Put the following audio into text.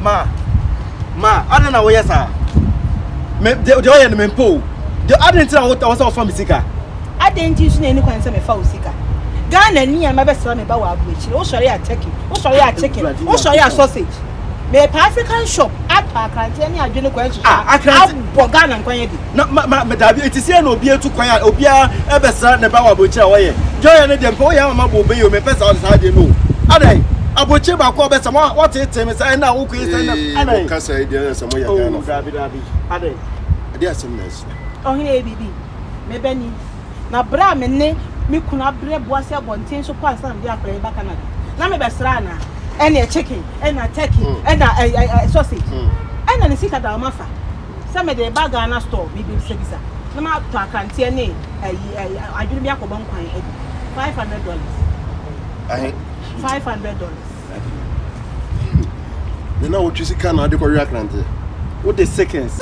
Ma, I don't know where you are. The oil and the mempo. I didn't tell what I was off from Sika. I didn't use any kind of foul Sika. Ghana near my best son about which. Oh, sorry, I take it. Oh, sorry, I chicken. Oh, sorry, I sausage. May African shop at Akranteɛ I don't know question. Akranteɛ Ghana and Kwanyedi. No, madam, it is here no beer to Kwanya, Obia, Ebesa, Nebawa Butcher. Joy and the Empoya, my boy, you may pass outside you know. Are they? Abuche ba ko be sama what it me say na wo kwin say na ana ka say dia sama ya kana dabi ade dia semnes oh hine bibi me bani na bra me ne me kuna bre boase abonten so kwa san dia akra ba Canada na me be sra na ene chicken ene turkey ene sausage ene ne sika da mafa say me de ba Ghana store bibi sebisa na ma to Akranteɛ ne adwene bi akobon kwan $500 $500. Then I would choose a can. I do Akranteɛ. What the seconds?